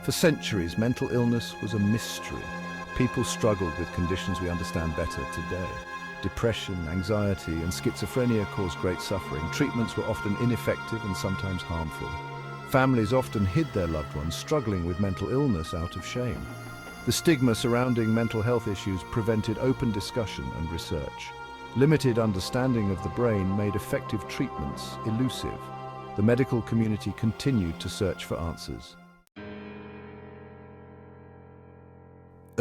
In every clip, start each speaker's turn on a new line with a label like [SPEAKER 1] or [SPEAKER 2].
[SPEAKER 1] For centuries, mental illness was a mystery. People struggled with conditions we understand better today. Depression, anxiety, and schizophrenia caused great suffering. Treatments were often ineffective and sometimes harmful. Families often hid their loved ones struggling with mental illness out of shame. The stigma surrounding mental health issues prevented open discussion and research. Limited understanding of the brain made effective treatments elusive. The medical community continued to search for answers.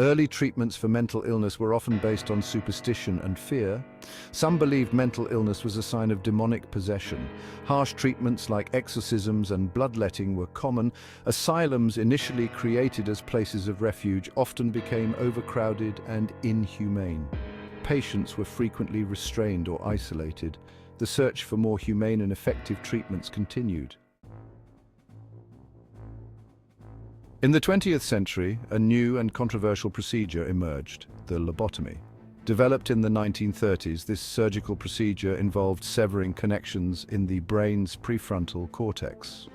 [SPEAKER 1] Early treatments for mental illness were often based on superstition and fear. Some believed mental illness was a sign of demonic possession. Harsh treatments like exorcisms and bloodletting were common. Asylums, initially created as places of refuge, often became overcrowded and inhumane. Patients were frequently restrained or isolated. The search for more humane and effective treatments continued. In the 20th century, a new and controversial procedure emerged, the lobotomy. Developed in the 1930s, this surgical procedure involved severing connections in the brain's prefrontal cortex.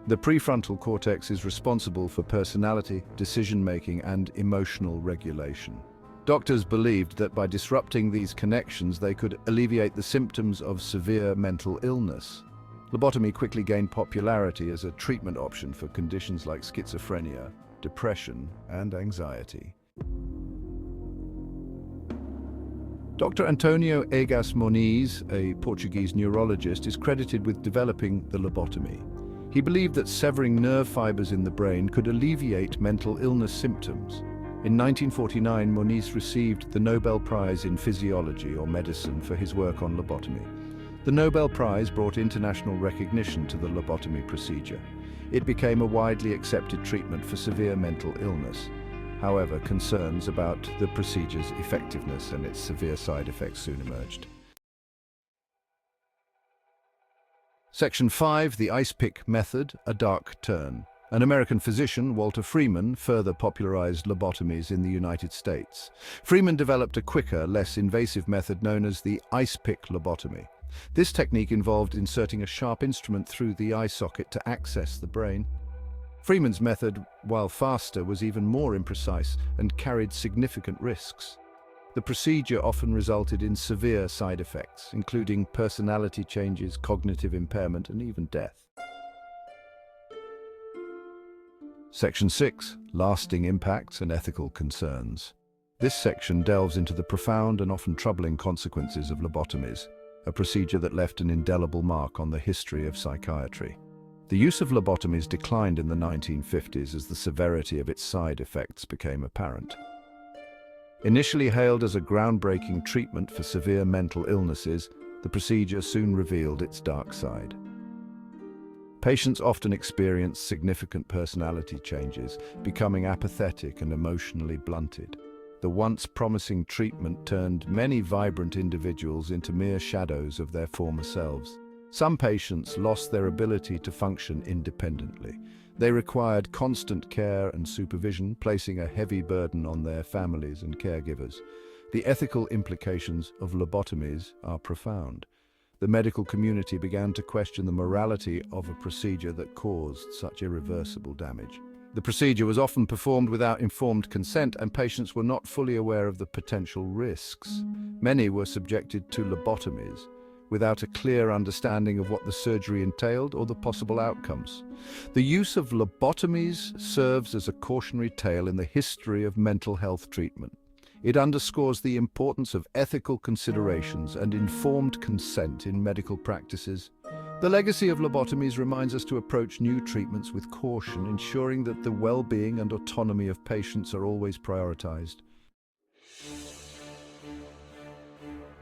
[SPEAKER 1] The prefrontal cortex is responsible for personality, decision-making, and emotional regulation. Doctors believed that by disrupting these connections, they could alleviate the symptoms of severe mental illness. Lobotomy quickly gained popularity as a treatment option for conditions like schizophrenia, depression, and anxiety. Dr. Antonio Egas Moniz, a Portuguese neurologist, is credited with developing the lobotomy. He believed that severing nerve fibers in the brain could alleviate mental illness symptoms. In 1949, Moniz received the Nobel Prize in Physiology or Medicine for his work on lobotomy. The Nobel Prize brought international recognition to the lobotomy procedure. It became a widely accepted treatment for severe mental illness. However, concerns about the procedure's effectiveness and its severe side effects soon emerged. Section 5, the ice pick method, a dark turn. An American physician, Walter Freeman, further popularized lobotomies in the United States. Freeman developed a quicker, less invasive method known as the ice pick lobotomy. This technique involved inserting a sharp instrument through the eye socket to access the brain. Freeman's method, while faster, was even more imprecise and carried significant risks. The procedure often resulted in severe side effects, including personality changes, cognitive impairment, and even death. Section 6, lasting impacts and ethical concerns. This section delves into the profound and often troubling consequences of lobotomies, a procedure that left an indelible mark on the history of psychiatry. The use of lobotomies declined in the 1950s as the severity of its side effects became apparent. Initially hailed as a groundbreaking treatment for severe mental illnesses, the procedure soon revealed its dark side. Patients often experience significant personality changes, becoming apathetic and emotionally blunted. The once promising treatment turned many vibrant individuals into mere shadows of their former selves. Some patients lost their ability to function independently. They required constant care and supervision, placing a heavy burden on their families and caregivers. The ethical implications of lobotomies are profound. The medical community began to question the morality of a procedure that caused such irreversible damage. The procedure was often performed without informed consent, and patients were not fully aware of the potential risks. Many were subjected to lobotomies without a clear understanding of what the surgery entailed or the possible outcomes. The use of lobotomies serves as a cautionary tale in the history of mental health treatment. It underscores the importance of ethical considerations and informed consent in medical practices. The legacy of lobotomies reminds us to approach new treatments with caution, ensuring that the well-being and autonomy of patients are always prioritized.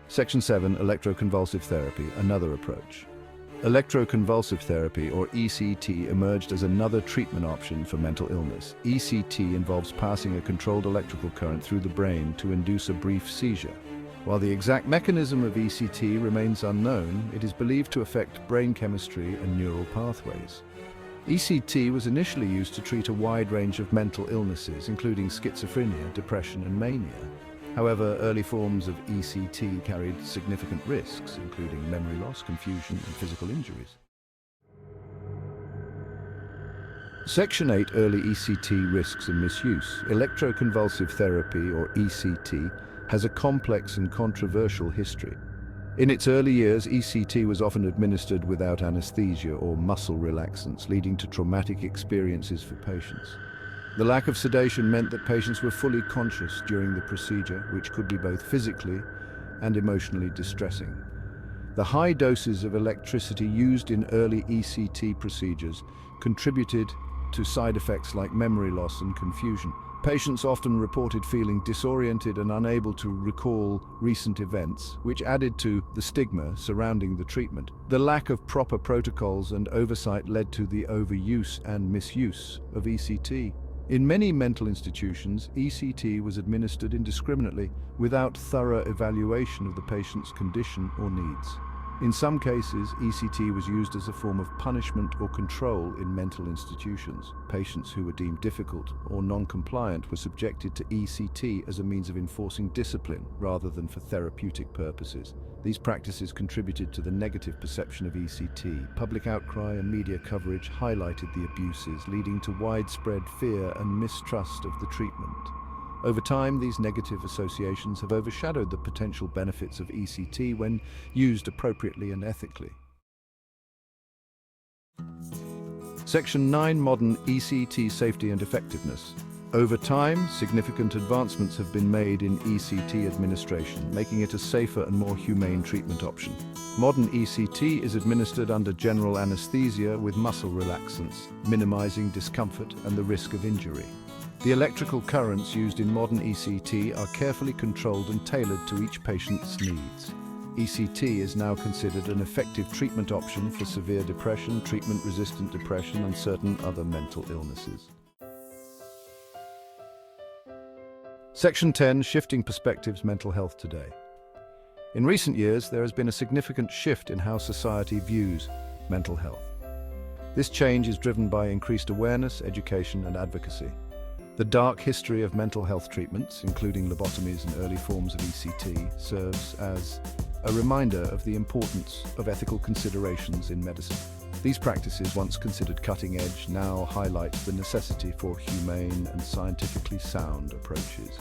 [SPEAKER 1] Section 7, electroconvulsive therapy, another approach. Electroconvulsive therapy, or ECT, emerged as another treatment option for mental illness. ECT involves passing a controlled electrical current through the brain to induce a brief seizure. While the exact mechanism of ECT remains unknown, it is believed to affect brain chemistry and neural pathways. ECT was initially used to treat a wide range of mental illnesses, including schizophrenia, depression, and mania. However, early forms of ECT carried significant risks, including memory loss, confusion, and physical injuries. Section 8, Early ECT Risks and Misuse. Electroconvulsive therapy, or ECT, has a complex and controversial history. In its early years, ECT was often administered without anesthesia or muscle relaxants, leading to traumatic experiences for patients. The lack of sedation meant that patients were fully conscious during the procedure, which could be both physically and emotionally distressing. The high doses of electricity used in early ECT procedures contributed to side effects like memory loss and confusion. Patients often reported feeling disoriented and unable to recall recent events, which added to the stigma surrounding the treatment. The lack of proper protocols and oversight led to the overuse and misuse of ECT. In many mental institutions, ECT was administered indiscriminately without thorough evaluation of the patient's condition or needs. In some cases, ECT was used as a form of punishment or control in mental institutions. Patients who were deemed difficult or non-compliant were subjected to ECT as a means of enforcing discipline rather than for therapeutic purposes. These practices contributed to the negative perception of ECT. Public outcry and media coverage highlighted the abuses, leading to widespread fear and mistrust of the treatment. Over time, these negative associations have overshadowed the potential benefits of ECT when used appropriately and ethically. Section 9, Modern ECT Safety and Effectiveness. Over time, significant advancements have been made in ECT administration, making it a safer and more humane treatment option. Modern ECT is administered under general anesthesia with muscle relaxants, minimizing discomfort and the risk of injury. The electrical currents used in modern ECT are carefully controlled and tailored to each patient's needs. ECT is now considered an effective treatment option for severe depression, treatment-resistant depression, and certain other mental illnesses. Section 10, Shifting Perspectives, Mental Health Today. In recent years, there has been a significant shift in how society views mental health. This change is driven by increased awareness, education, and advocacy. The dark history of mental health treatments, including lobotomies and early forms of ECT, serves as a reminder of the importance of ethical considerations in medicine. These practices, once considered cutting-edge, now highlight the necessity for humane and scientifically sound approaches.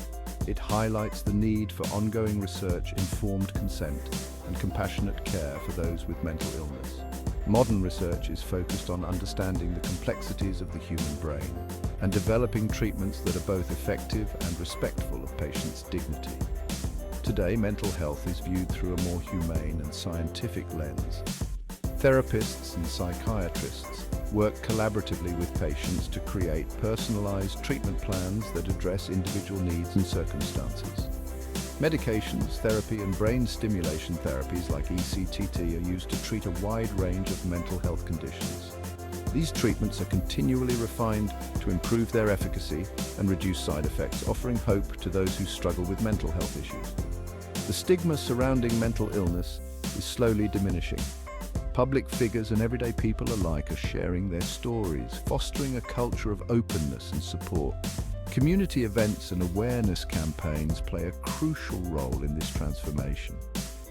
[SPEAKER 1] It highlights the need for ongoing research, informed consent, and compassionate care for those with mental illness. Modern research is focused on understanding the complexities of the human brain and developing treatments that are both effective and respectful of patients' dignity. Today, mental health is viewed through a more humane and scientific lens. Therapists and psychiatrists work collaboratively with patients to create personalized treatment plans that address individual needs and circumstances. Medications, therapy, and brain stimulation therapies like ECT are used to treat a wide range of mental health conditions. These treatments are continually refined to improve their efficacy and reduce side effects, offering hope to those who struggle with mental health issues. The stigma surrounding mental illness is slowly diminishing. Public figures and everyday people alike are sharing their stories, fostering a culture of openness and support. Community events and awareness campaigns play a crucial role in this transformation,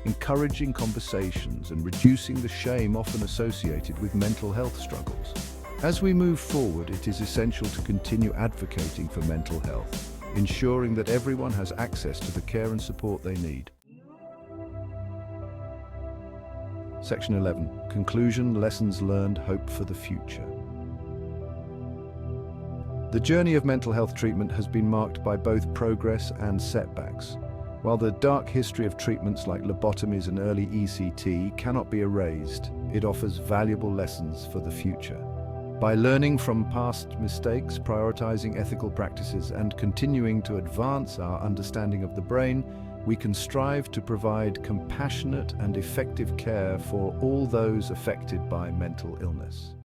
[SPEAKER 1] encouraging conversations and reducing the shame often associated with mental health struggles. As we move forward, it is essential to continue advocating for mental health, ensuring that everyone has access to the care and support they need. Section 11, Conclusion, Lessons Learned, Hope for the Future. The journey of mental health treatment has been marked by both progress and setbacks. While the dark history of treatments like lobotomies and early ECT cannot be erased, it offers valuable lessons for the future. By learning from past mistakes, prioritizing ethical practices, and continuing to advance our understanding of the brain, we can strive to provide compassionate and effective care for all those affected by mental illness.